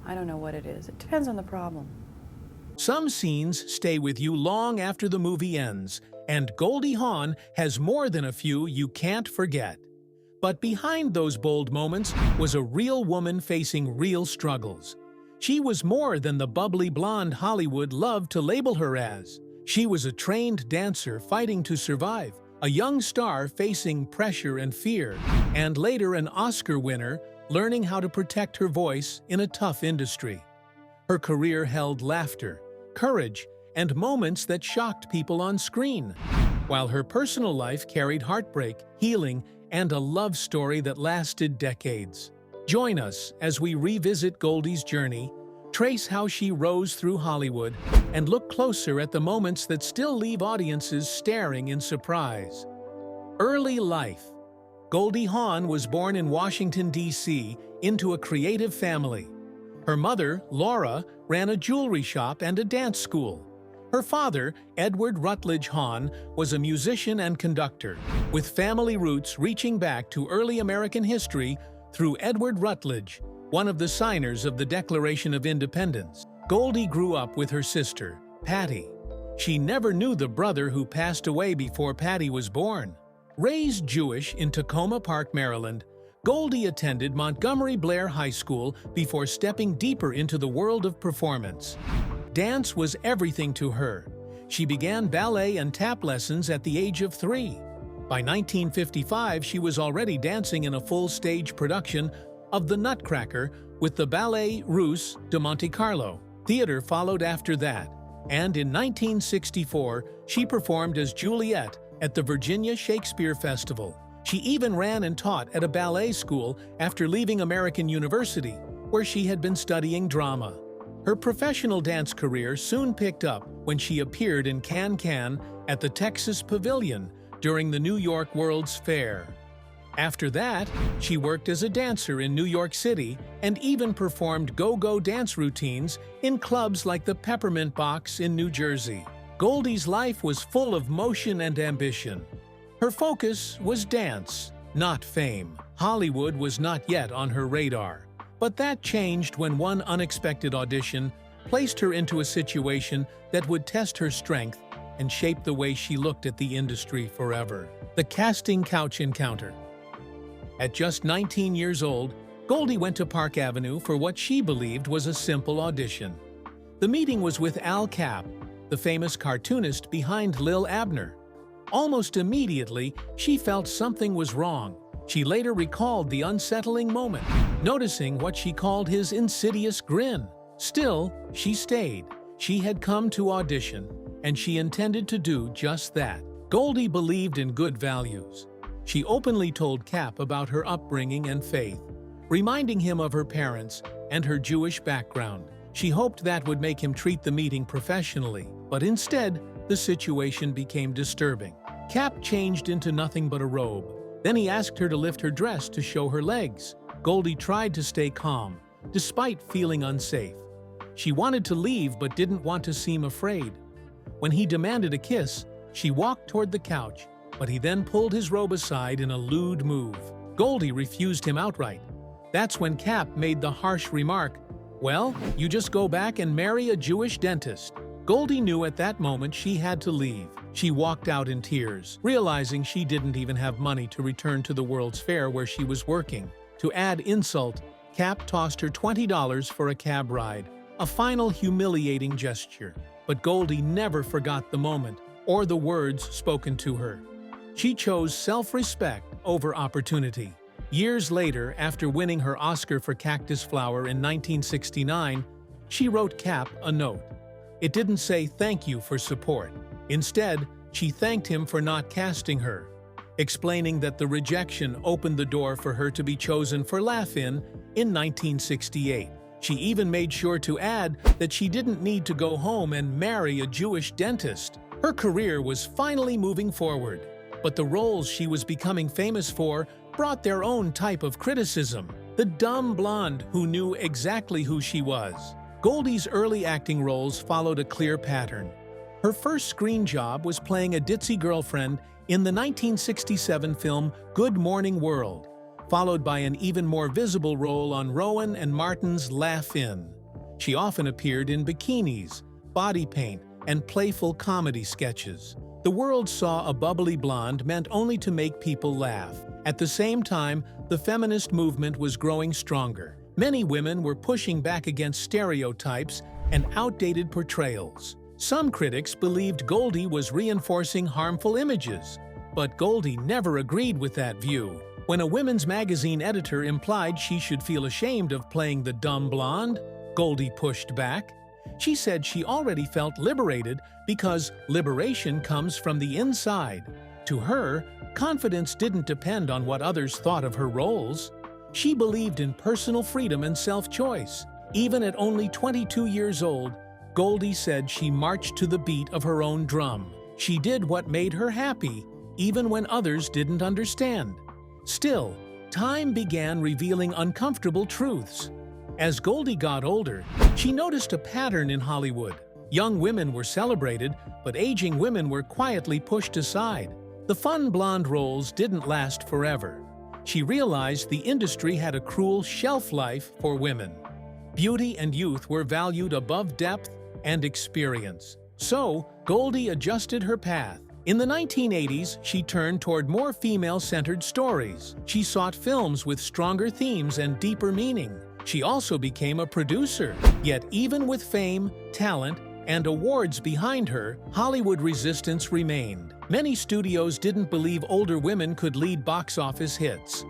I don't know what it is. It depends on the problem. Some scenes stay with you long after the movie ends, and Goldie Hawn has more than a few you can't forget. But behind those bold moments was a real woman facing real struggles. She was more than the bubbly blonde Hollywood loved to label her as. She was a trained dancer fighting to survive, a young star facing pressure and fear, and later an Oscar winner learning how to protect her voice in a tough industry. Her career held laughter, courage, and moments that shocked people on screen, while her personal life carried heartbreak, healing, and a love story that lasted decades. Join us as we revisit Goldie's journey, trace how she rose through Hollywood, and look closer at the moments that still leave audiences staring in surprise. Early life. Goldie Hawn was born in Washington, D.C., into a creative family. Her mother, Laura, ran a jewelry shop and a dance school. Her father, Edward Rutledge Hawn, was a musician and conductor, with family roots reaching back to early American history through Edward Rutledge, one of the signers of the Declaration of Independence. Goldie grew up with her sister, Patty. She never knew the brother who passed away before Patty was born. Raised Jewish in Tacoma Park, Maryland, Goldie attended Montgomery Blair High School before stepping deeper into the world of performance. Dance was everything to her. She began ballet and tap lessons at the age of 3. By 1955, she was already dancing in a full-stage production of The Nutcracker with the Ballet Russe de Monte Carlo. Theater followed after that, and in 1964, she performed as Juliet at the Virginia Shakespeare Festival. She even ran and taught at a ballet school after leaving American University, where she had been studying drama. Her professional dance career soon picked up when she appeared in Can-Can at the Texas Pavilion during the New York World's Fair. After that, she worked as a dancer in New York City and even performed go-go dance routines in clubs like the Peppermint Box in New Jersey. Goldie's life was full of motion and ambition. Her focus was dance, not fame. Hollywood was not yet on her radar. But that changed when one unexpected audition placed her into a situation that would test her strength and shape the way she looked at the industry forever. The casting couch encounter. At just 19 years old, Goldie went to Park Avenue for what she believed was a simple audition. The meeting was with Al Capp, the famous cartoonist behind Lil Abner. Almost immediately, she felt something was wrong. She later recalled the unsettling moment, noticing what she called his insidious grin. Still, she stayed. She had come to audition, and she intended to do just that. Goldie believed in good values. She openly told Cap about her upbringing and faith, reminding him of her parents and her Jewish background. She hoped that would make him treat the meeting professionally, but instead, the situation became disturbing. Cap changed into nothing but a robe. Then he asked her to lift her dress to show her legs. Goldie tried to stay calm, despite feeling unsafe. She wanted to leave but didn't want to seem afraid. When he demanded a kiss, she walked toward the couch, but he then pulled his robe aside in a lewd move. Goldie refused him outright. That's when Cap made the harsh remark, "Well, you just go back and marry a Jewish dentist." Goldie knew at that moment she had to leave. She walked out in tears, realizing she didn't even have money to return to the World's Fair where she was working. To add insult, Cap tossed her $20 for a cab ride, a final humiliating gesture. But Goldie never forgot the moment or the words spoken to her. She chose self-respect over opportunity. Years later, after winning her Oscar for Cactus Flower in 1969, she wrote Cap a note. It didn't say thank you for support. Instead, she thanked him for not casting her, explaining that the rejection opened the door for her to be chosen for Laugh-In 1968. She even made sure to add that she didn't need to go home and marry a Jewish dentist. Her career was finally moving forward, but the roles she was becoming famous for brought their own type of criticism. The dumb blonde who knew exactly who she was. Goldie's early acting roles followed a clear pattern. Her first screen job was playing a ditzy girlfriend in the 1967 film Good Morning World. followed by an even more visible role on Rowan and Martin's Laugh-In. She often appeared in bikinis, body paint, and playful comedy sketches. The world saw a bubbly blonde meant only to make people laugh. At the same time, the feminist movement was growing stronger. Many women were pushing back against stereotypes and outdated portrayals. Some critics believed Goldie was reinforcing harmful images, but Goldie never agreed with that view. When a women's magazine editor implied she should feel ashamed of playing the dumb blonde, Goldie pushed back. She said she already felt liberated because liberation comes from the inside. To her, confidence didn't depend on what others thought of her roles. She believed in personal freedom and self-choice. Even at only 22 years old, Goldie said she marched to the beat of her own drum. She did what made her happy, even when others didn't understand. Still, time began revealing uncomfortable truths. As Goldie got older, she noticed a pattern in Hollywood. Young women were celebrated, but aging women were quietly pushed aside. The fun blonde roles didn't last forever. She realized the industry had a cruel shelf life for women. Beauty and youth were valued above depth and experience. So, Goldie adjusted her path. In the 1980s, she turned toward more female-centered stories. She sought films with stronger themes and deeper meaning. She also became a producer. Yet even with fame, talent, and awards behind her, Hollywood resistance remained. Many studios didn't believe older women could lead box office hits.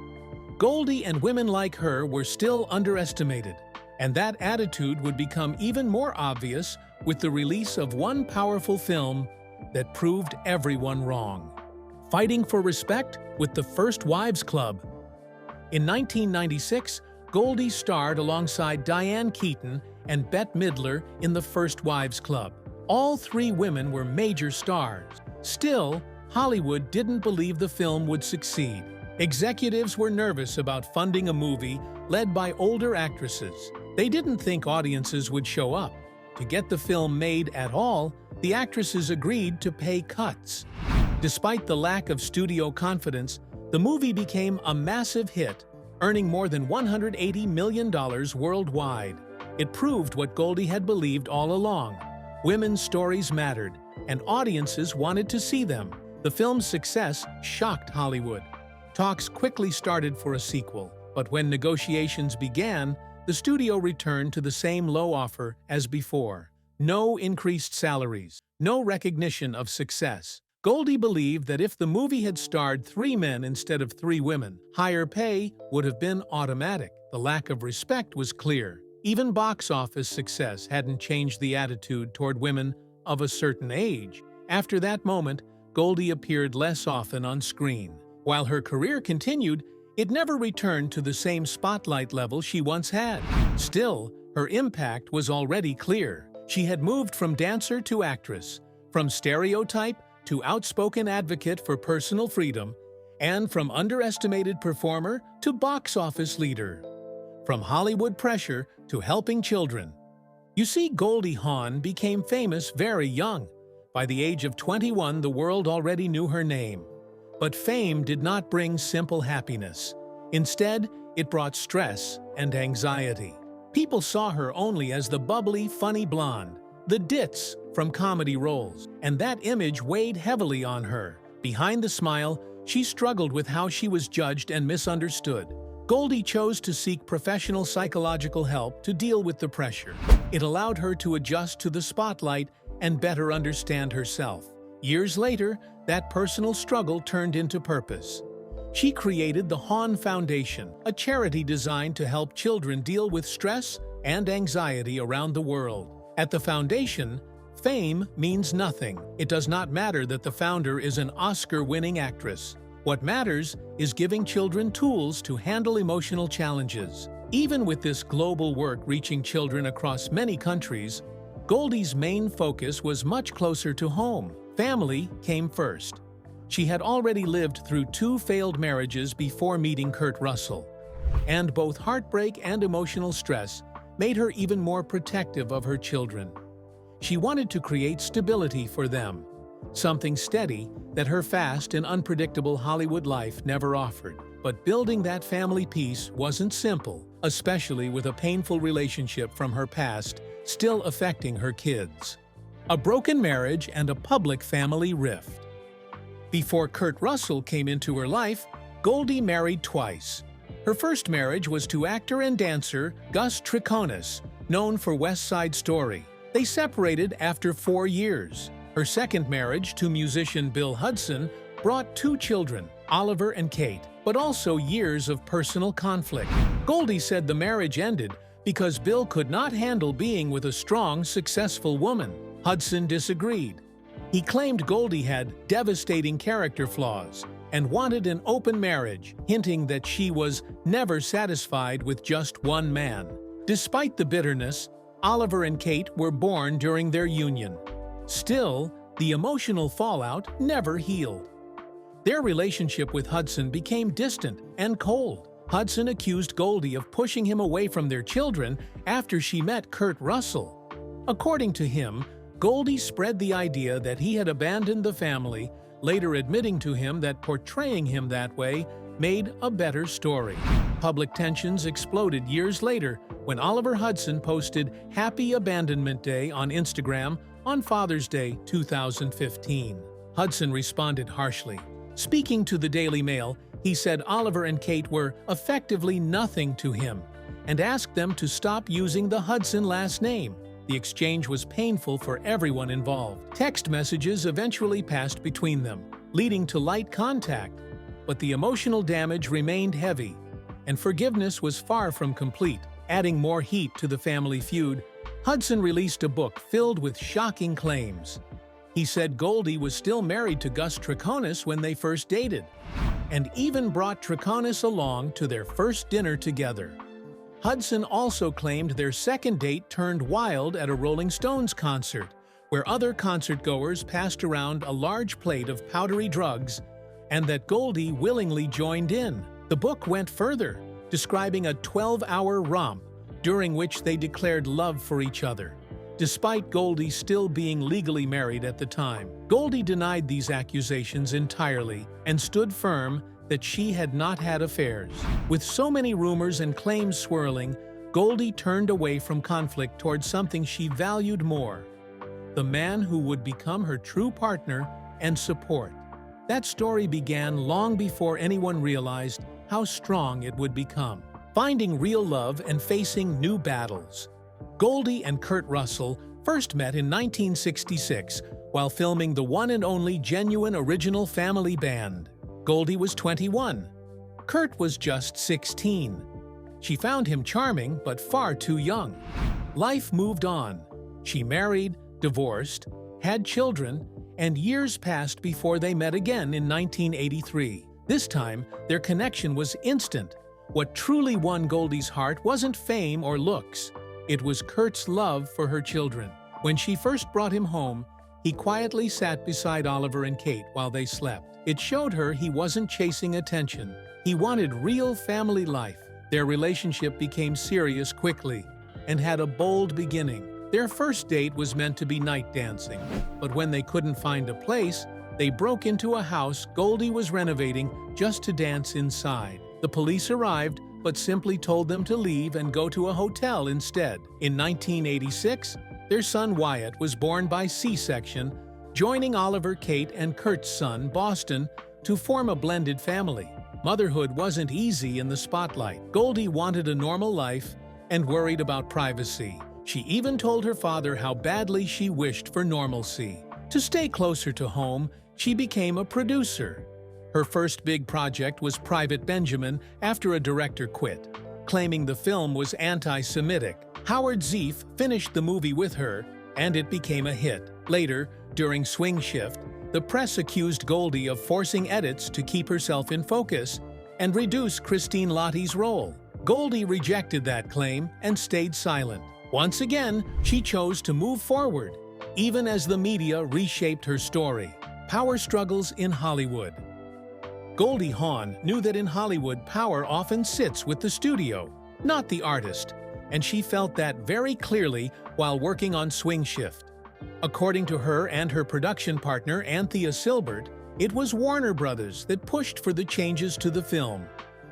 Goldie and women like her were still underestimated, and that attitude would become even more obvious with the release of one powerful film that proved everyone wrong. Fighting for Respect with the First Wives Club. In 1996, Goldie starred alongside Diane Keaton and Bette Midler in The First Wives Club. All three women were major stars. Still, Hollywood didn't believe the film would succeed. Executives were nervous about funding a movie led by older actresses. They didn't think audiences would show up. To get the film made at all, the actresses agreed to pay cuts. Despite the lack of studio confidence, the movie became a massive hit, earning more than $180 million worldwide. It proved what Goldie had believed all along. Women's stories mattered, and audiences wanted to see them. The film's success shocked Hollywood. Talks quickly started for a sequel, but when negotiations began, the studio returned to the same low offer as before. No increased salaries, no recognition of success. Goldie believed that if the movie had starred 3 men instead of 3 women, higher pay would have been automatic. The lack of respect was clear. Even box office success hadn't changed the attitude toward women of a certain age. After that moment, Goldie appeared less often on screen. While her career continued, it never returned to the same spotlight level she once had. Still, her impact was already clear. She had moved from dancer to actress, from stereotype to outspoken advocate for personal freedom, and from underestimated performer to box office leader. From Hollywood pressure to helping children. You see, Goldie Hawn became famous very young. By the age of 21, the world already knew her name. But fame did not bring simple happiness. Instead, it brought stress and anxiety. People saw her only as the bubbly, funny blonde, the ditz from comedy roles, and that image weighed heavily on her. Behind the smile, she struggled with how she was judged and misunderstood. Goldie chose to seek professional psychological help to deal with the pressure. It allowed her to adjust to the spotlight and better understand herself. Years later, that personal struggle turned into purpose. She created the Hawn Foundation, a charity designed to help children deal with stress and anxiety around the world. At the foundation, fame means nothing. It does not matter that the founder is an Oscar-winning actress. What matters is giving children tools to handle emotional challenges. Even with this global work reaching children across many countries, Goldie's main focus was much closer to home. Family came first. She had already lived through 2 failed marriages before meeting Kurt Russell, and both heartbreak and emotional stress made her even more protective of her children. She wanted to create stability for them, something steady that her fast and unpredictable Hollywood life never offered. But building that family peace wasn't simple, especially with a painful relationship from her past still affecting her kids. A broken marriage and a public family rift. Before Kurt Russell came into her life, Goldie married twice. Her first marriage was to actor and dancer Gus Triconis, known for West Side Story. They separated after 4 years. Her second marriage to musician Bill Hudson brought 2 children, Oliver and Kate, but also years of personal conflict. Goldie said the marriage ended because Bill could not handle being with a strong, successful woman. Hudson disagreed. He claimed Goldie had devastating character flaws and wanted an open marriage, hinting that she was never satisfied with just one man. Despite the bitterness, Oliver and Kate were born during their union. Still, the emotional fallout never healed. Their relationship with Hudson became distant and cold. Hudson accused Goldie of pushing him away from their children after she met Kurt Russell. According to him, Goldie spread the idea that he had abandoned the family, later admitting to him that portraying him that way made a better story. Public tensions exploded years later when Oliver Hudson posted Happy Abandonment Day on Instagram on Father's Day 2015. Hudson responded harshly. Speaking to the Daily Mail, he said Oliver and Kate were effectively nothing to him and asked them to stop using the Hudson last name. The exchange was painful for everyone involved. Text messages eventually passed between them, leading to light contact, but the emotional damage remained heavy, and forgiveness was far from complete. Adding more heat to the family feud, Hudson released a book filled with shocking claims. He said Goldie was still married to Gus Triconis when they first dated, and even brought Triconis along to their first dinner together. Hudson also claimed their second date turned wild at a Rolling Stones concert, where other concertgoers passed around a large plate of powdery drugs, and that Goldie willingly joined in. The book went further, describing a 12-hour romp during which they declared love for each other, despite Goldie still being legally married at the time. Goldie denied these accusations entirely and stood firm that she had not had affairs. With so many rumors and claims swirling, Goldie turned away from conflict towards something she valued more: the man who would become her true partner and support. That story began long before anyone realized how strong it would become. Finding real love and facing new battles. Goldie and Kurt Russell first met in 1966 while filming the one and only genuine original family band. Goldie was 21. Kurt was just 16. She found him charming but far too young. Life moved on. She married, divorced, had children, and years passed before they met again in 1983. This time, their connection was instant. What truly won Goldie's heart wasn't fame or looks. It was Kurt's love for her children. When she first brought him home, he quietly sat beside Oliver and Kate while they slept. It showed her he wasn't chasing attention. He wanted real family life. Their relationship became serious quickly and had a bold beginning. Their first date was meant to be night dancing, but when they couldn't find a place, they broke into a house Goldie was renovating just to dance inside. The police arrived, but simply told them to leave and go to a hotel instead. In 1986, their son Wyatt was born by C-section, joining Oliver, Kate, and Kurt's son, Boston, to form a blended family. Motherhood wasn't easy in the spotlight. Goldie wanted a normal life and worried about privacy. She even told her father how badly she wished for normalcy. To stay closer to home, she became a producer. Her first big project was Private Benjamin after a director quit, claiming the film was anti-Semitic. Howard Zieff finished the movie with her, and it became a hit. Later, during Swing Shift, the press accused Goldie of forcing edits to keep herself in focus and reduce Christine Lotti's role. Goldie rejected that claim and stayed silent. Once again, she chose to move forward, even as the media reshaped her story. Power struggles in Hollywood. Goldie Hawn knew that in Hollywood, power often sits with the studio, not the artist, and she felt that very clearly while working on Swing Shift. According to her and her production partner, Anthea Silbert, it was Warner Brothers that pushed for the changes to the film.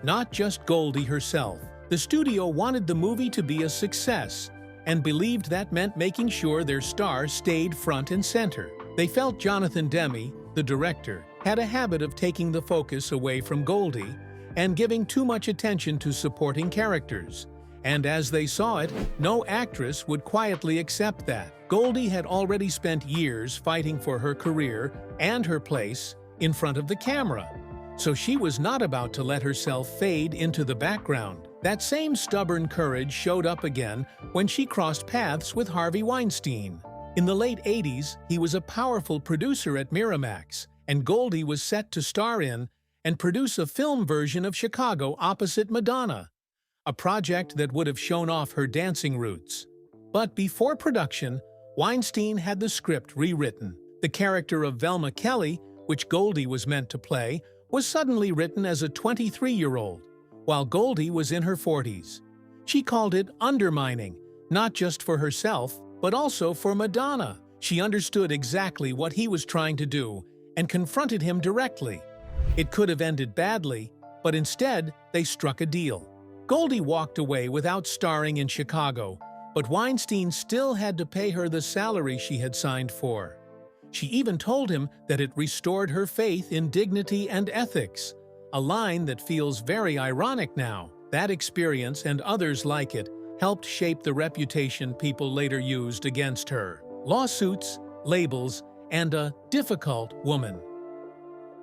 not just Goldie herself. The studio wanted the movie to be a success and believed that meant making sure their star stayed front and center. They felt Jonathan Demme, the director, had a habit of taking the focus away from Goldie and giving too much attention to supporting characters. And as they saw it, no actress would quietly accept that. Goldie had already spent years fighting for her career and her place in front of the camera, so she was not about to let herself fade into the background. That same stubborn courage showed up again when she crossed paths with Harvey Weinstein. In the late 80s, he was a powerful producer at Miramax, and Goldie was set to star in and produce a film version of Chicago opposite Madonna, a project that would have shown off her dancing roots. But before production, Weinstein had the script rewritten. The character of Velma Kelly, which Goldie was meant to play, was suddenly written as a 23-year-old, while Goldie was in her 40s. She called it undermining, not just for herself, but also for Madonna. She understood exactly what he was trying to do and confronted him directly. It could have ended badly, but instead, they struck a deal. Goldie walked away without starring in Chicago, but Weinstein still had to pay her the salary she had signed for. She even told him that it restored her faith in dignity and ethics, a line that feels very ironic now. That experience and others like it helped shape the reputation people later used against her. Lawsuits, labels, and a difficult woman.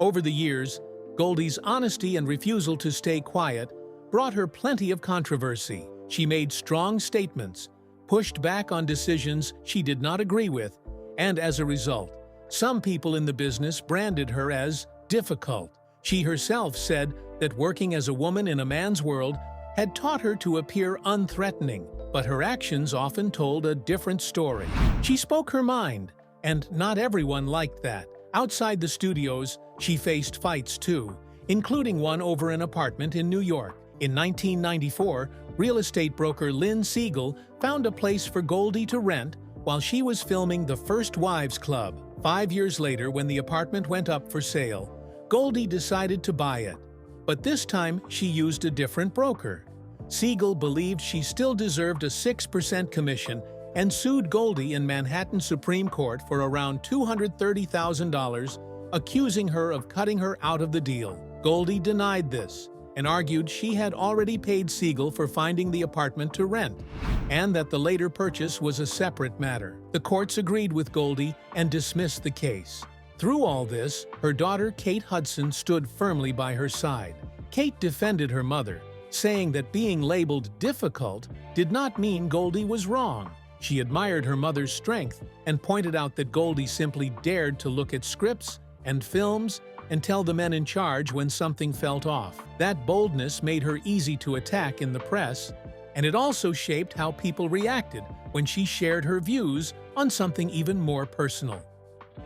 Over the years, Goldie's honesty and refusal to stay quiet brought her plenty of controversy. She made strong statements, pushed back on decisions she did not agree with, and as a result, some people in the business branded her as difficult. She herself said that working as a woman in a man's world had taught her to appear unthreatening, but her actions often told a different story. She spoke her mind, and not everyone liked that. Outside the studios, she faced fights too, including one over an apartment in New York. In 1994, real estate broker Lynn Siegel found a place for Goldie to rent while she was filming The First Wives Club. 5 years later, when the apartment went up for sale, Goldie decided to buy it. But this time, she used a different broker. Siegel believed she still deserved a 6% commission and sued Goldie in Manhattan Supreme Court for around $230,000, accusing her of cutting her out of the deal. Goldie denied this and argued she had already paid Siegel for finding the apartment to rent, and that the later purchase was a separate matter. The courts agreed with Goldie and dismissed the case. Through all this, her daughter Kate Hudson stood firmly by her side. Kate defended her mother, saying that being labeled difficult did not mean Goldie was wrong. She admired her mother's strength and pointed out that Goldie simply dared to look at scripts and films and tell the men in charge when something felt off. That boldness made her easy to attack in the press, and it also shaped how people reacted when she shared her views on something even more personal: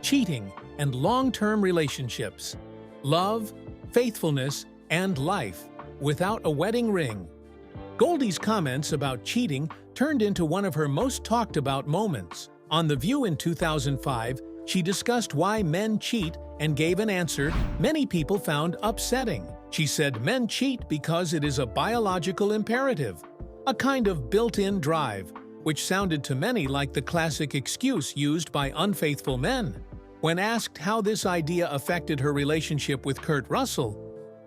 cheating and long-term relationships, love, faithfulness, and life without a wedding ring. Goldie's comments about cheating turned into one of her most talked about moments. On The View in 2005, she discussed why men cheat and gave an answer many people found upsetting. She said men cheat because it is a biological imperative, a kind of built-in drive, which sounded to many like the classic excuse used by unfaithful men. When asked how this idea affected her relationship with Kurt Russell,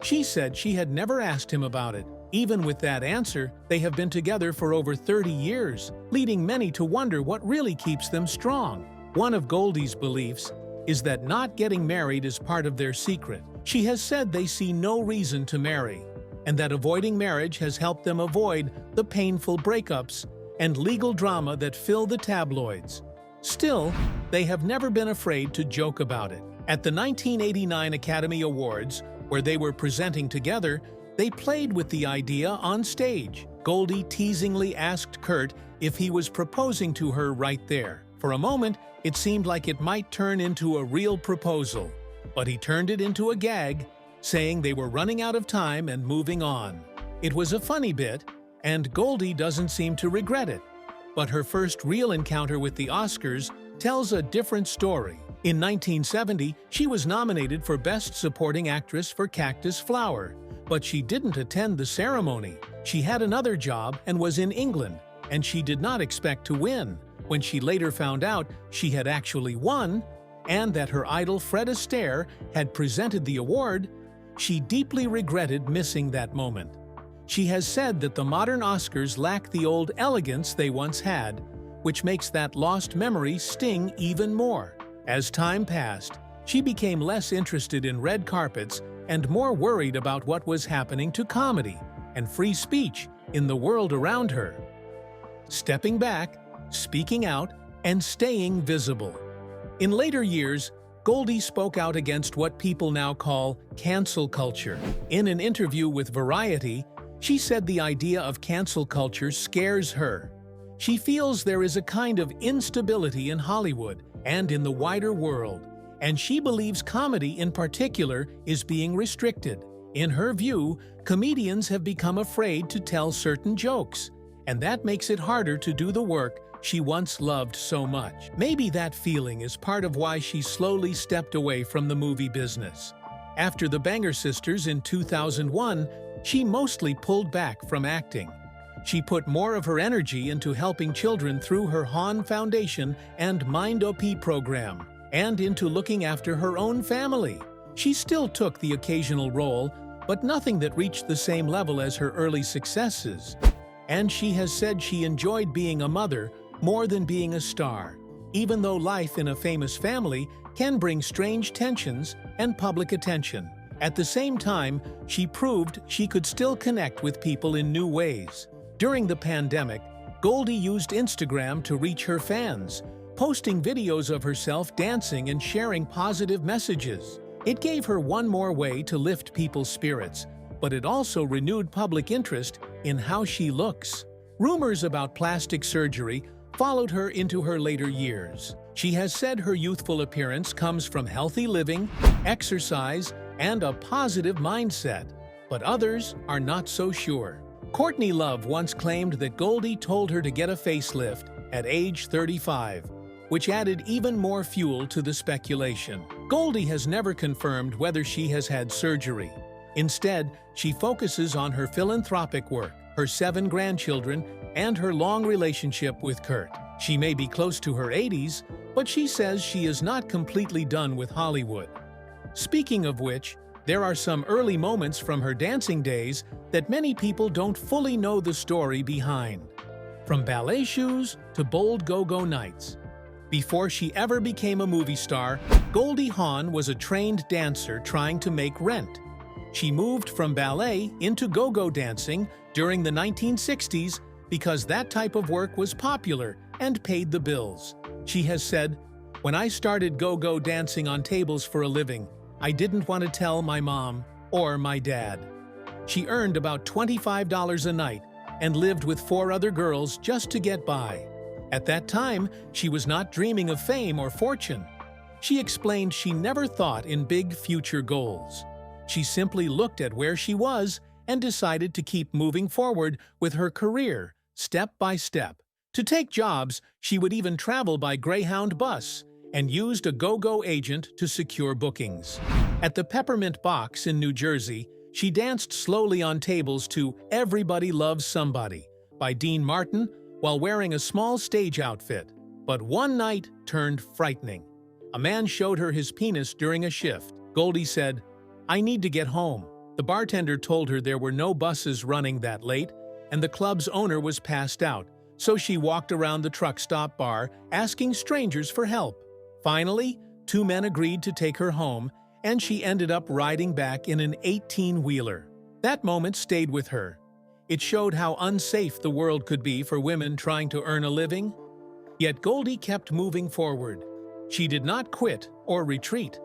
she said she had never asked him about it. Even with that answer, they have been together for over 30 years, leading many to wonder what really keeps them strong. One of Goldie's beliefs is that not getting married is part of their secret. She has said they see no reason to marry, and that avoiding marriage has helped them avoid the painful breakups and legal drama that fill the tabloids. Still, they have never been afraid to joke about it. At the 1989 Academy Awards, where they were presenting together, they played with the idea on stage. Goldie teasingly asked Kurt if he was proposing to her right there. For a moment, it seemed like it might turn into a real proposal, but he turned it into a gag, saying they were running out of time and moving on. It was a funny bit, and Goldie doesn't seem to regret it. But her first real encounter with the Oscars tells a different story. In 1970, she was nominated for Best Supporting Actress for Cactus Flower, But she didn't attend the ceremony. She had another job and was in England, and she did not expect to win. When she later found out she had actually won, and that her idol Fred Astaire had presented the award, she deeply regretted missing that moment. She has said that the modern Oscars lack the old elegance they once had, which makes that lost memory sting even more. As time passed, she became less interested in red carpets and more worried about what was happening to comedy and free speech in the world around her. Stepping back, speaking out, and staying visible. In later years, Goldie spoke out against what people now call cancel culture. In an interview with Variety, she said the idea of cancel culture scares her. She feels there is a kind of instability in Hollywood and in the wider world, and she believes comedy in particular is being restricted. In her view, comedians have become afraid to tell certain jokes, and that makes it harder to do the work she once loved so much. Maybe that feeling is part of why she slowly stepped away from the movie business. After The Banger Sisters in 2001, she mostly pulled back from acting. She put more of her energy into helping children through her Hawn Foundation and Mind OP program, and into looking after her own family. She still took the occasional role, but nothing that reached the same level as her early successes. And she has said she enjoyed being a mother more than being a star, even though life in a famous family can bring strange tensions and public attention. At the same time, she proved she could still connect with people in new ways. During the pandemic, Goldie used Instagram to reach her fans, posting videos of herself dancing and sharing positive messages. It gave her one more way to lift people's spirits, but it also renewed public interest in how she looks. Rumors about plastic surgery followed her into her later years. She has said her youthful appearance comes from healthy living, exercise, and a positive mindset, but others are not so sure. Courtney Love once claimed that Goldie told her to get a facelift at age 35, which added even more fuel to the speculation. Goldie has never confirmed whether she has had surgery. Instead, she focuses on her philanthropic work, her 7 grandchildren, and her long relationship with Kurt. She may be close to her 80s, but she says she is not completely done with Hollywood. Speaking of which, there are some early moments from her dancing days that many people don't fully know the story behind. From ballet shoes to bold go-go nights. Before she ever became a movie star, Goldie Hawn was a trained dancer trying to make rent. She moved from ballet into go-go dancing during the 1960s because that type of work was popular and paid the bills. She has said, "When I started go-go dancing on tables for a living, I didn't want to tell my mom or my dad." She earned about $25 a night and lived with 4 other girls just to get by. At that time, she was not dreaming of fame or fortune. She explained she never thought in big future goals. She simply looked at where she was and decided to keep moving forward with her career, step by step. To take jobs, she would even travel by Greyhound bus and used a go-go agent to secure bookings. At the Peppermint Box in New Jersey, she danced slowly on tables to "Everybody Loves Somebody" by Dean Martin while wearing a small stage outfit. But one night turned frightening. A man showed her his penis during a shift. Goldie said, "I need to get home." The bartender told her there were no buses running that late, and the club's owner was passed out, so she walked around the truck stop bar asking strangers for help. Finally, 2 men agreed to take her home, and she ended up riding back in an 18-wheeler. That moment stayed with her. It showed how unsafe the world could be for women trying to earn a living. Yet Goldie kept moving forward. She did not quit or retreat.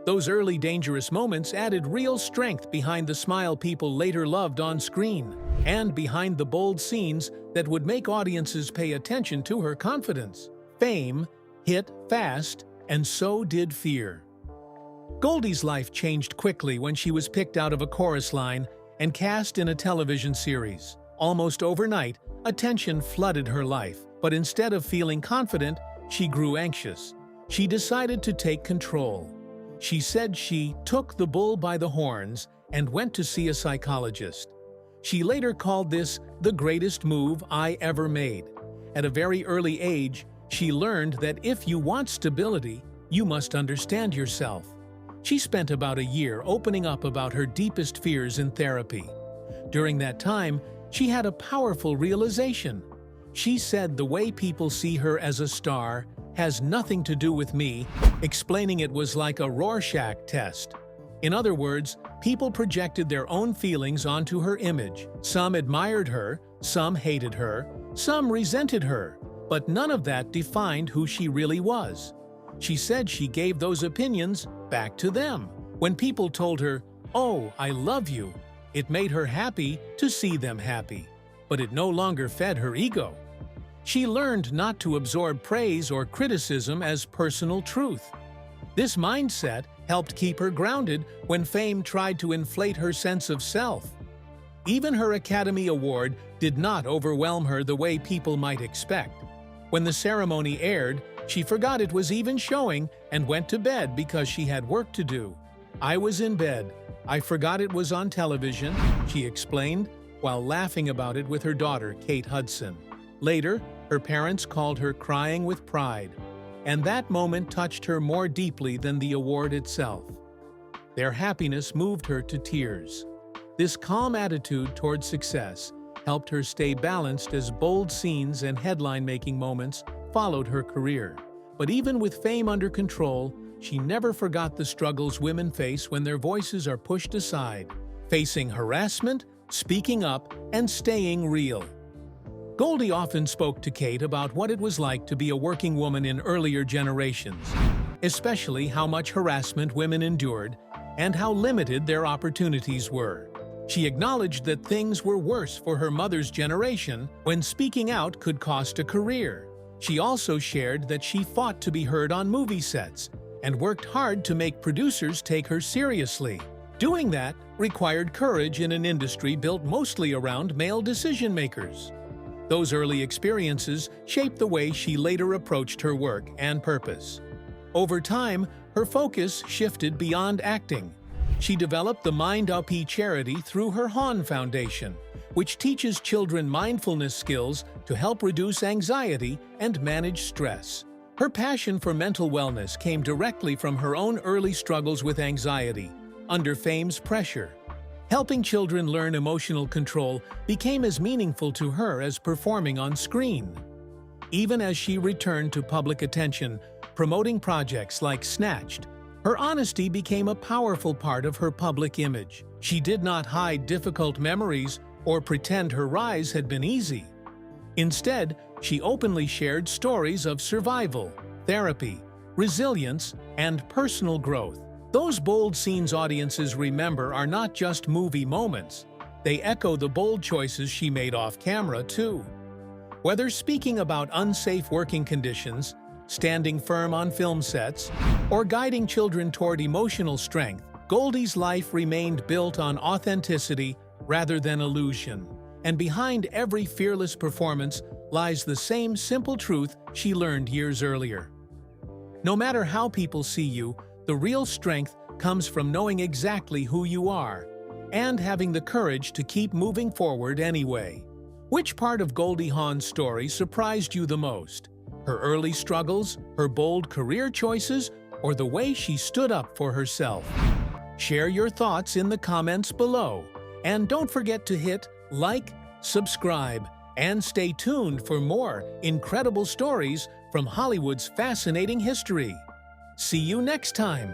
Those early dangerous moments added real strength behind the smile people later loved on screen, and behind the bold scenes that would make audiences pay attention to her confidence. Fame hit fast, and so did fear. Goldie's life changed quickly when she was picked out of a chorus line and cast in a television series. Almost overnight, attention flooded her life, but instead of feeling confident, she grew anxious. She decided to take control. She said she took the bull by the horns and went to see a psychologist. She later called this the greatest move I ever made. At a very early age, she learned that if you want stability, you must understand yourself. She spent about a year opening up about her deepest fears in therapy. During that time, she had a powerful realization. She said the way people see her as a star has nothing to do with me, explaining it was like a Rorschach test. In other words, people projected their own feelings onto her image. Some admired her, some hated her, some resented her, but none of that defined who she really was. She said she gave those opinions back to them. When people told her, "Oh, I love you," it made her happy to see them happy, but it no longer fed her ego. She learned not to absorb praise or criticism as personal truth. This mindset helped keep her grounded when fame tried to inflate her sense of self. Even her Academy Award did not overwhelm her the way people might expect. When the ceremony aired, she forgot it was even showing and went to bed because she had work to do. "I was in bed. I forgot it was on television," she explained, while laughing about it with her daughter, Kate Hudson. Later, her parents called her crying with pride, and that moment touched her more deeply than the award itself. Their happiness moved her to tears. This calm attitude toward success helped her stay balanced as bold scenes and headline-making moments followed her career. But even with fame under control, she never forgot the struggles women face when their voices are pushed aside, facing harassment, speaking up, and staying real. Goldie often spoke to Kate about what it was like to be a working woman in earlier generations, especially how much harassment women endured and how limited their opportunities were. She acknowledged that things were worse for her mother's generation when speaking out could cost a career. She also shared that she fought to be heard on movie sets and worked hard to make producers take her seriously. Doing that required courage in an industry built mostly around male decision-makers. Those early experiences shaped the way she later approached her work and purpose. Over time, her focus shifted beyond acting. She developed the Mind Up charity through her Hawn Foundation, which teaches children mindfulness skills to help reduce anxiety and manage stress. Her passion for mental wellness came directly from her own early struggles with anxiety, under fame's pressure. Helping children learn emotional control became as meaningful to her as performing on screen. Even as she returned to public attention, promoting projects like Snatched, her honesty became a powerful part of her public image. She did not hide difficult memories or pretend her rise had been easy. Instead, she openly shared stories of survival, therapy, resilience, and personal growth. Those bold scenes audiences remember are not just movie moments. They echo the bold choices she made off camera, too. Whether speaking about unsafe working conditions, standing firm on film sets, or guiding children toward emotional strength, Goldie's life remained built on authenticity rather than illusion. And behind every fearless performance lies the same simple truth she learned years earlier. No matter how people see you, the real strength comes from knowing exactly who you are and having the courage to keep moving forward anyway. Which part of Goldie Hawn's story surprised you the most? Her early struggles, her bold career choices, or the way she stood up for herself? Share your thoughts in the comments below. And don't forget to hit like, subscribe, and stay tuned for more incredible stories from Hollywood's fascinating history. See you next time!